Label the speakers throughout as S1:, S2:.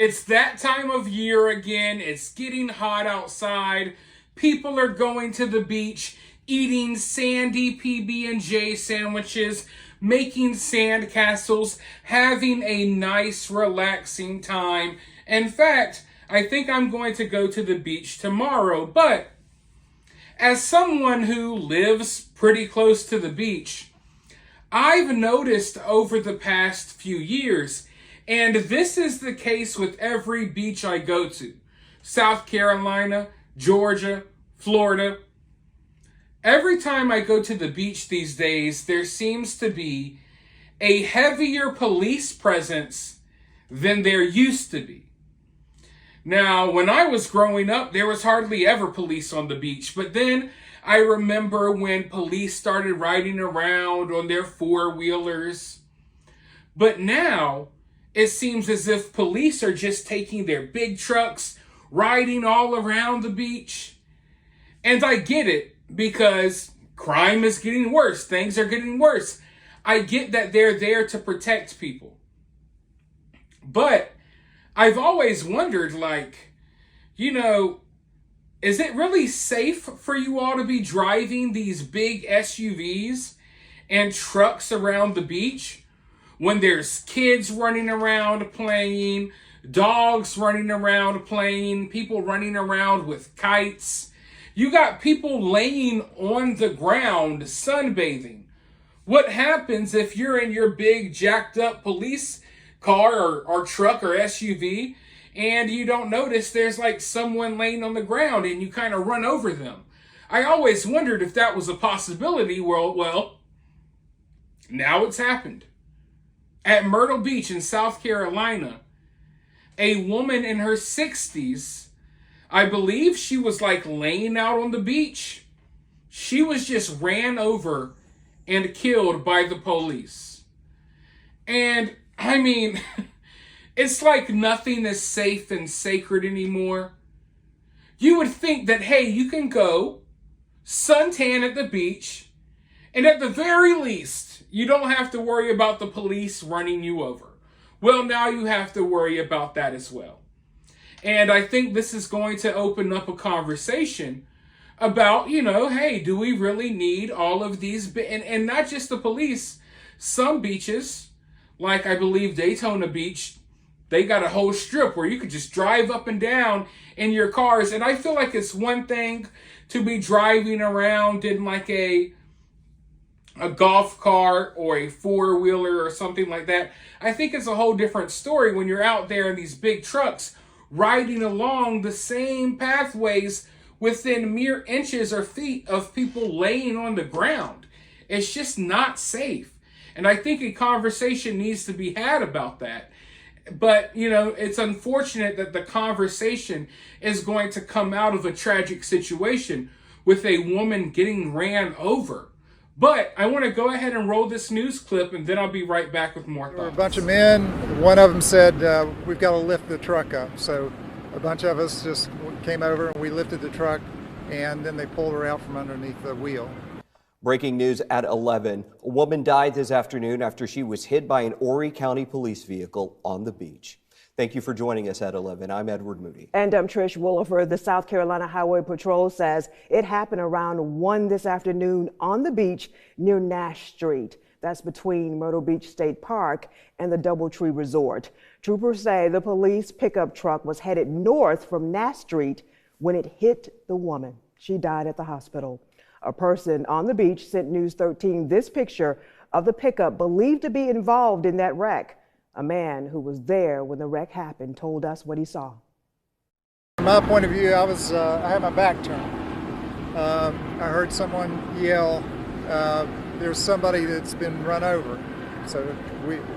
S1: It's that time of year again. It's getting hot outside. People are going to the beach, eating sandy PB&J sandwiches, making sand castles, having a nice, relaxing time. In fact, I think I'm going to go to the beach tomorrow. But as someone who lives pretty close to the beach, I've noticed over the past few years, and this is the case with every beach I go to, South Carolina, Georgia, Florida. Every time I go to the beach these days, there seems to be a heavier police presence than there used to be. Now, when I was growing up, there was hardly ever police on the beach. But then I remember when police started riding around on their four-wheelers. But now, it seems as if police are just taking their big trucks, riding all around the beach. And I get it, because crime is getting worse. Things are getting worse. I get that they're there to protect people. But I've always wondered, is it really safe for you all to be driving these big SUVs and trucks around the beach when there's kids running around playing, dogs running around playing, people running around with kites? You got people laying on the ground sunbathing. What happens if you're in your big jacked up police car or truck or SUV and you don't notice there's like someone laying on the ground and you kind of run over them? I always wondered if that was a possibility. Well, now it's happened. At Myrtle Beach in South Carolina, a woman in her 60s, I believe she was like laying out on the beach. She was just ran over and killed by the police. And I mean, it's like nothing is safe and sacred anymore. You would think that, hey, you can go suntan at the beach, and at the very least, you don't have to worry about the police running you over. Well, now you have to worry about that as well. And I think this is going to open up a conversation about, hey, do we really need all of these? And not just the police. Some beaches, like I believe Daytona Beach, they got a whole strip where you could just drive up and down in your cars. And I feel like it's one thing to be driving around in like a golf cart or a four-wheeler or something like that. I think it's a whole different story when you're out there in these big trucks riding along the same pathways within mere inches or feet of people laying on the ground. It's just not safe. And I think a conversation needs to be had about that. But, it's unfortunate that the conversation is going to come out of a tragic situation with a woman getting ran over. But I want to go ahead and roll this news clip, and then I'll be right back with more thoughts.
S2: There were a bunch of men. One of them said, we've got to lift the truck up. So a bunch of us just came over and we lifted the truck, and then they pulled her out from underneath the wheel.
S3: Breaking news at 11. A woman died this afternoon after she was hit by an Horry County police vehicle on the beach. Thank you for joining us at 11. I'm Edward Moody.
S4: And I'm Trish Williford. The South Carolina Highway Patrol says it happened around 1 this afternoon on the beach near Nash Street. That's between Myrtle Beach State Park and the Doubletree Resort. Troopers say the police pickup truck was headed north from Nash Street when it hit the woman. She died at the hospital. A person on the beach sent News 13 this picture of the pickup believed to be involved in that wreck. A man who was there when the wreck happened told us what he saw.
S2: From my point of view, I had my back turned. I heard someone yell, there's somebody that's been run over. So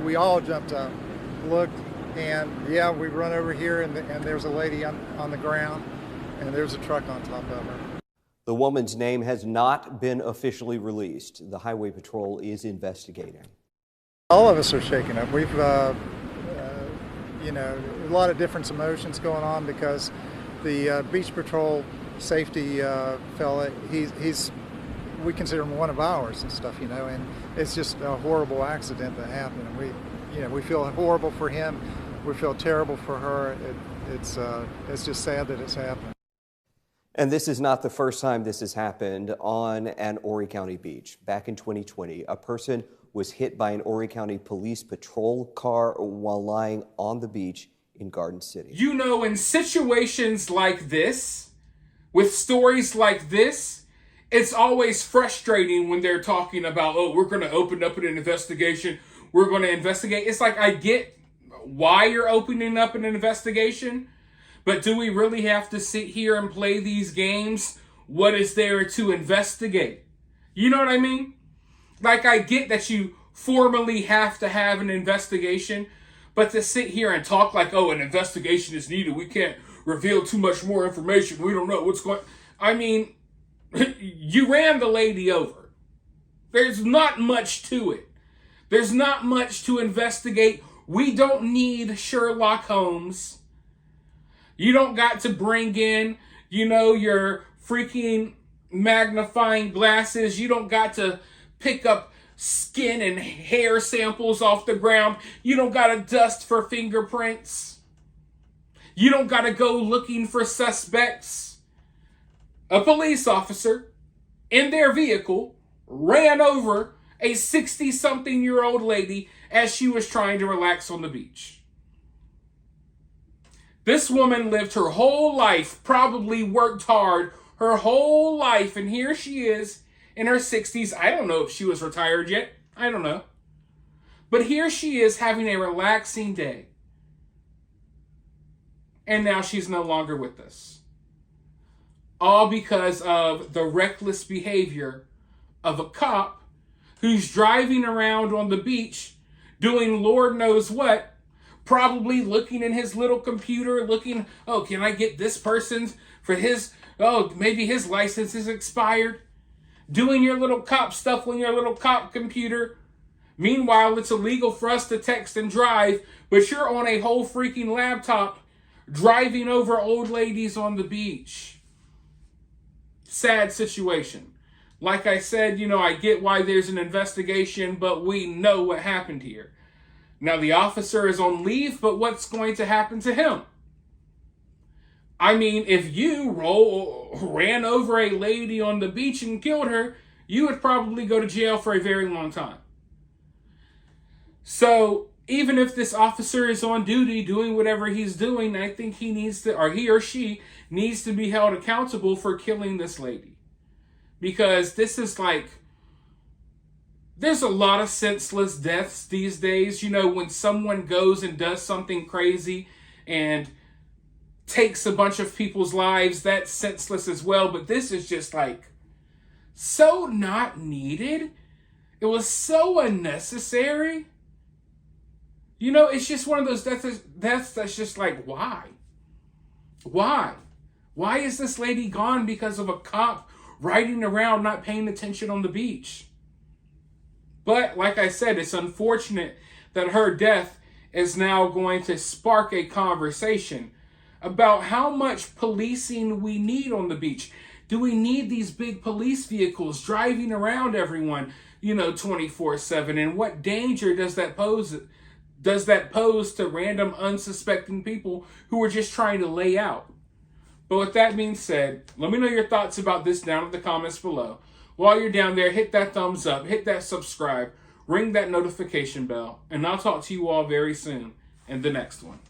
S2: we all jumped up, looked, and yeah, we run over here and there's a lady on the ground and there's a truck on top of her.
S3: The woman's name has not been officially released. The Highway Patrol is investigating.
S2: All of us are shaken up. We've, a lot of different emotions going on because the Beach Patrol safety fella, we consider him one of ours and stuff, and it's just a horrible accident that happened. And we feel horrible for him, we feel terrible for her. It's just sad that it's happened.
S3: And this is not the first time this has happened on an Horry County beach. Back in 2020, a person was hit by an Horry County police patrol car while lying on the beach in Garden City.
S1: You know, in situations like this, with stories like this, it's always frustrating when they're talking about, oh, we're going to open up an investigation. We're going to investigate. It's like, I get why you're opening up an investigation, but do we really have to sit here and play these games? What is there to investigate? You know what I mean? Like, I get that you formally have to have an investigation, but to sit here and talk like, oh, an investigation is needed, we can't reveal too much more information, we don't know what's going. I mean, you ran the lady over. There's not much to it. There's not much to investigate. We don't need Sherlock Holmes. You don't got to bring in, your freaking magnifying glasses. You don't got to pick up skin and hair samples off the ground. You don't got to dust for fingerprints. You don't got to go looking for suspects. A police officer in their vehicle ran over a 60-something-year-old lady as she was trying to relax on the beach. This woman lived her whole life, probably worked hard her whole life, and here she is in her 60s. I don't know if she was retired yet. I don't know. But here she is having a relaxing day. And now she's no longer with us. All because of the reckless behavior of a cop who's driving around on the beach doing Lord knows what, probably looking in his little computer, looking, oh, can I get this person's for his, oh, maybe his license is expired. Doing your little cop stuff on your little cop computer. Meanwhile, it's illegal for us to text and drive, but you're on a whole freaking laptop driving over old ladies on the beach. Sad situation. Like I said, I get why there's an investigation, but we know what happened here. Now, the officer is on leave, but what's going to happen to him? I mean, if you ran over a lady on the beach and killed her, you would probably go to jail for a very long time. So, even if this officer is on duty doing whatever he's doing, I think he needs to, or he or she needs to be held accountable for killing this lady. Because this is like, there's a lot of senseless deaths these days. When someone goes and does something crazy and takes a bunch of people's lives, that's senseless as well. But this is just like so not needed. It was so unnecessary. It's just one of those deaths that's just like, why? Why? Why is this lady gone because of a cop riding around not paying attention on the beach? But like I said, it's unfortunate that her death is now going to spark a conversation about how much policing we need on the beach. Do we need these big police vehicles driving around everyone, 24/7? And what danger does that pose? Does that pose to random unsuspecting people who are just trying to lay out? But with that being said, let me know your thoughts about this down in the comments below. While you're down there, hit that thumbs up, hit that subscribe, ring that notification bell, and I'll talk to you all very soon in the next one.